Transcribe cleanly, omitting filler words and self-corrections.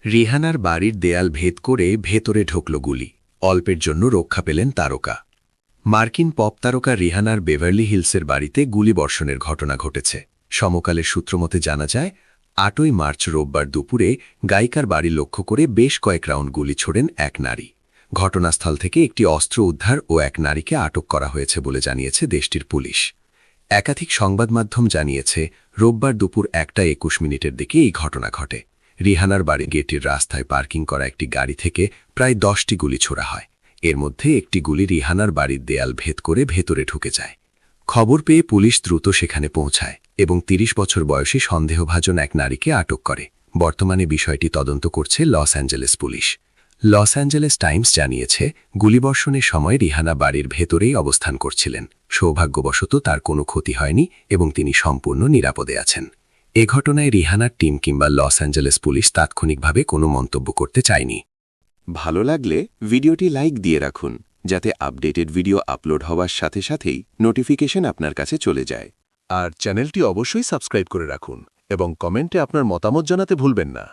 রিহানার বাড়ির দেয়াল ভেদ করে ভেতরে ঢুকল গুলি। অল্পের জন্য রক্ষা পেলেন তারকা। মার্কিন পপ তারকা রিহানার বেভারলি হিলসের বাড়িতে গুলিবর্ষণের ঘটনা ঘটেছে। সমকালের সূত্রমতে জানা যায়, ৮ই মার্চ রোববার দুপুরে গায়িকার বাড়ি লক্ষ্য করে বেশ কয়েক রাউন্ড গুলি ছোড়েন এক নারী। ঘটনাস্থল থেকে একটি অস্ত্র উদ্ধার ও এক নারীকে আটক করা হয়েছে বলে জানিয়েছে দেশটির পুলিশ। একাধিক সংবাদমাধ্যম জানিয়েছে, রোববার দুপুর ১টা ২১ মিনিটের দিকে এই ঘটনা ঘটে। রিহানার বাড়ি গেটের রাস্তায় পার্কিং করা একটি গাড়ি থেকে প্রায় ১০টি গুলি ছোড়া হয়। এর মধ্যে একটি গুলি রিহানার বাড়ির দেয়াল ভেদ করে ভেতরে ঢুকে যায়। খবর পেয়ে পুলিশ দ্রুত সেখানে পৌঁছায় এবং ৩০ বছর বয়সী সন্দেহভাজন এক নারীকে আটক করে। বর্তমানে বিষয়টি তদন্ত করছে Los Angeles police. Los Angeles Times জানিয়েছে, গুলিবর্ষণের সময় রিহানা বাড়ির ভেতরেই অবস্থান করছিলেন। সৌভাগ্যবশত তার কোনো ক্ষতি হয়নি এবং তিনি সম্পূর্ণ নিরাপদে আছেন। এ ঘটনায় রিহানার টিম কিংবা লস অ্যাঞ্জেলেস পুলিশ তাৎক্ষণিকভাবে কোনো মন্তব্য করতে চায়নি। ভালো লাগলে ভিডিওটি লাইক দিয়ে রাখুন, যাতে আপডেটেড ভিডিও আপলোড হওয়ার সাথে সাথেই নোটিফিকেশন আপনার কাছে চলে যায়। আর চ্যানেলটি অবশ্যই সাবস্ক্রাইব করে রাখুন এবং কমেন্টে আপনার মতামত জানাতে ভুলবেন না।